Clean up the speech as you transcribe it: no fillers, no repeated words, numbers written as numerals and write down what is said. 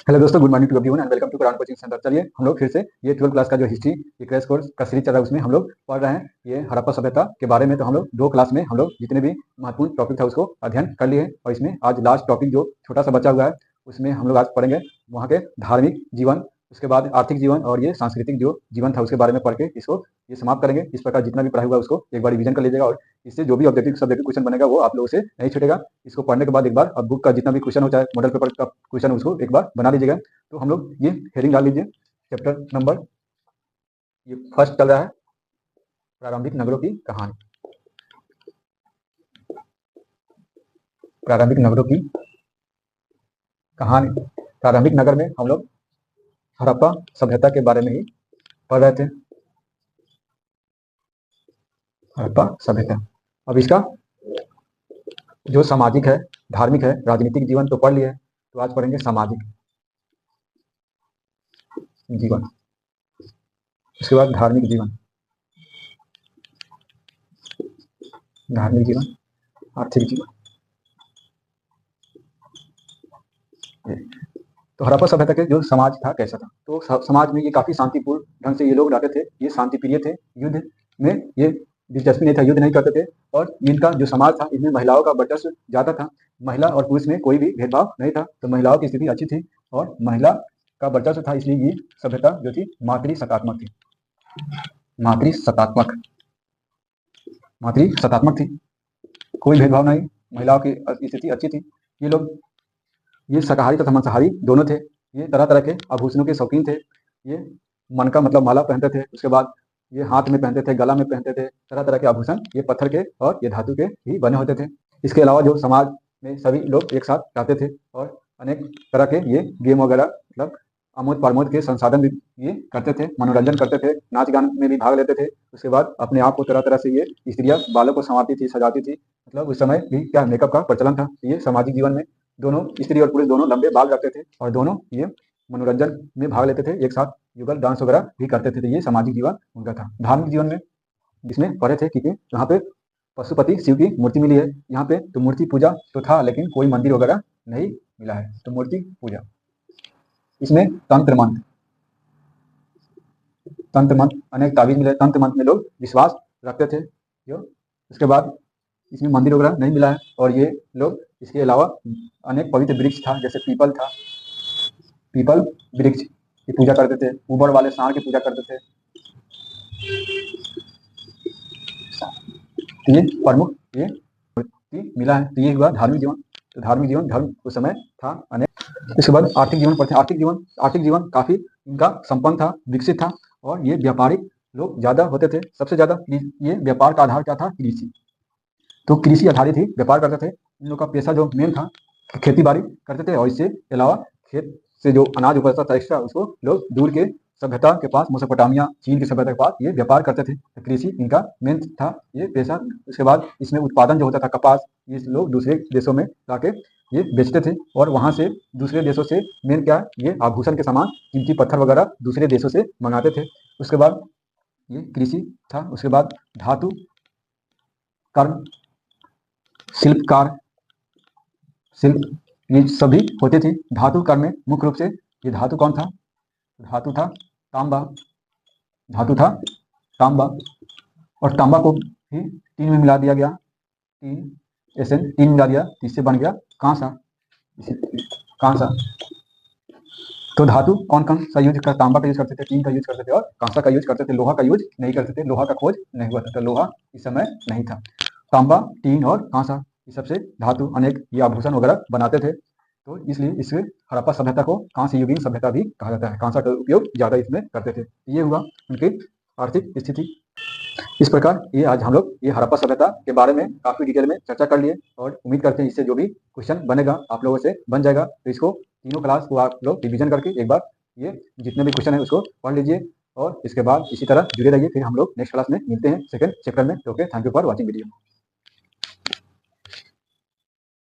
Hello दोस्तों, good morning to everyone and welcome to Quran coaching centre. चलिए हम लोग फिर से ये 12th क्लास का जो हिस्ट्री ये क्रैश कोर्स का सीरीज चल रहा है उसमें हम लोग पढ़ रहे हैं ये हड़प्पा सभ्यता के बारे में। तो हम लोग 2 क्लास में हम लोग जितने भी महत्वपूर्ण टॉपिक था उसको अध्ययन कर लिए और इसमें आज लास्ट टॉपिक जो छोटा सा बचा हुआ है उसमें हम लोग आज पढ़ेंगे वहाँ के धार्मिक जीवन, उसके बाद आर्थिक जीवन और ये सांस्कृतिक जो जीवन था उसके बारे में पढ़ के इसको ये समाप्त करेंगे। इस प्रकार जितना भी पढ़ा हुआ है उसको एक बार रिवीजन कर लीजिएगा और इससे जो भी ऑब्जेक्टिव सब्जेक्टिव क्वेश्चन बनेगा वो आप लोगों से नहीं छूटेगा। इसको पढ़ने के बाद एक बार अब बुक का जितना भी क्वेश्चन हो चाहे मॉडल पेपर का क्वेश्चन उसको एक बार बना लीजिएगा। तो हम लोग ये हेडिंग डाल लीजिए, चैप्टर नंबर ये फर्स्ट चल रहा है प्रारंभिक नगरों की कहानी। प्रारंभिक नगरों की कहानी। प्रारंभिक नगर में हम लोग हड़प्पा सभ्यता के बारे में ही पढ़ रहे थे। हड़प्पा सभ्यता। अब इसका जो सामाजिक है, धार्मिक है, राजनीतिक जीवन तो पढ़ लिया है, तो आज पढ़ेंगे सामाजिक जीवन, उसके बाद धार्मिक जीवन, धार्मिक जीवन, आर्थिक जीवन। तो हड़प्पा सभ्यता के जो समाज था कैसा था, तो समाज में ये काफी शांतिपूर्ण ढंग से ये लोग रहते थे। ये शांति प्रिय थे, युद्ध में ये दिलचस्पी नहीं था, युद्ध नहीं करते थे और इनका जो समाज था इसमें महिलाओं का वर्चस्व ज्यादा था। महिला और पुरुष में कोई भी भेदभाव नहीं था, तो महिलाओं की स्थिति अच्छी थी और महिला का वर्चस्व था, इसलिए ये सभ्यता जो थी मातृसत्तात्मक थी। मातृसत्तात्मक थी, कोई भेदभाव नहीं, महिलाओं की स्थिति अच्छी थी। ये लोग ये शाकाहारी तथा मांसाहारी दोनों थे। ये तरह तरह के आभूषणों के शौकीन थे। ये मन का मतलब माला पहनते थे, उसके बाद ये हाथ में पहनते थे, गला में पहनते थे, तरह तरह के आभूषण ये पत्थर के और ये धातु के ही बने होते थे। इसके अलावा जो समाज में सभी लोग एक साथ रहते थे और अनेक तरह के ये गेम वगैरह मतलब आमोद प्रमोद के संसाधन भी ये करते थे, मनोरंजन करते थे, नाच गान में भी भाग लेते थे। उसके बाद अपने आप को तरह तरह से ये स्त्रियां बालों को संवारती थी, सजाती थी, मतलब उस समय भी क्या मेकअप का प्रचलन था। ये सामाजिक जीवन में दोनों स्त्री और पुरुष दोनों लंबे बाल रखते थे और दोनों ये मनोरंजन में भाग लेते थे, एक साथ युगल डांस वगैरह भी करते थे। तो ये सामाजिक जीवन उनका था। धार्मिक जीवन में जिसमें पढ़े थे क्योंकि यहाँ पे पशुपति शिव की मूर्ति मिली है यहाँ पे, तो मूर्ति पूजा तो था लेकिन कोई मंदिर वगैरह नहीं मिला है, तो मूर्ति पूजा। इसमें तंत्र मंत्र अनेक ताबीज मिले, तंत्र मंत्र में लोग विश्वास रखते थे। उसके बाद इसमें मंदिर वगैरह नहीं मिला है और ये लोग इसके अलावा अनेक पवित्र वृक्ष था, जैसे पीपल था, पीपल वृक्ष की पूजा करते थे, ऊबड़ वाले सांड की पूजा करते थे। ये प्रमुख ये मिला है। तो ये हुआ धार्मिक जीवन। तो धार्मिक जीवन धर्म उस समय था अनेक। इसके बाद आर्थिक जीवन पढ़ते हैं। आर्थिक जीवन काफी इनका संपन्न था, विकसित था और ये व्यापारिक लोग ज्यादा होते थे। सबसे ज्यादा ये व्यापार का आधार क्या था? कृषि। तो कृषि आधारित ही व्यापार करते थे। इन लोग का पेशा जो मेन था खेती बाड़ी करते थे और इससे अलावा खेत से जो अनाज उपजता था एक्स्ट्रा उसको लोग दूर के सभ्यता के पास, मेसोपोटामिया, चीन की सभ्यता के पास ये व्यापार करते थे। तो कृषि इनका मेन था ये पेशा। उसके बाद इसमें उत्पादन जो होता था कपास, ये लोग दूसरे देशों में जाके ये बेचते थे और वहां से दूसरे देशों से मेन क्या ये आभूषण के सामान, कीमती पत्थर वगैरह दूसरे देशों से मंगाते थे। उसके बाद ये कृषि था। उसके बाद धातु कर्म, शिल्पकार, शिल्प ये सभी होते थे। धातु कर्म में मुख्य रूप से ये धातु कौन था? धातु था तांबा। धातु था तांबा और तांबा को भी 3 में मिला दिया गया, 3 मिला दिया, इससे बन गया कांसा। तो धातु कौन कौन सा यूज कर? तांबा का यूज करते थे, टीन का यूज करते थे और कांसा का यूज करते थे। लोहा का यूज नहीं करते थे, लोहा का खोज नहीं हुआ था, तो लोहा इस समय नहीं था। तांबा, टीन और कांसा ये सबसे धातु अनेक ये आभूषण वगैरह बनाते थे। तो इसलिए इस हड़प्पा सभ्यता को कांस्य युगीन सभ्यता भी कहा जाता है। कांसा का उपयोग ज्यादा इसमें करते थे। ये हुआ उनकी आर्थिक स्थिति। इस प्रकार ये आज हम लोग ये हड़प्पा सभ्यता के बारे में काफी डिटेल में चर्चा कर लिए और उम्मीद करते हैं इससे जो भी क्वेश्चन बनेगा आप लोगों से बन जाएगा। तो इसको तीनों क्लास को आप लोग रिविजन करके एक बार ये जितने भी क्वेश्चन है उसको पढ़ लीजिए और इसके बाद इसी तरह जुड़े रहिए। फिर हम लोग नेक्स्ट क्लास में मिलते हैं सेकंड चैप्टर में। Okay, thank you for watching video.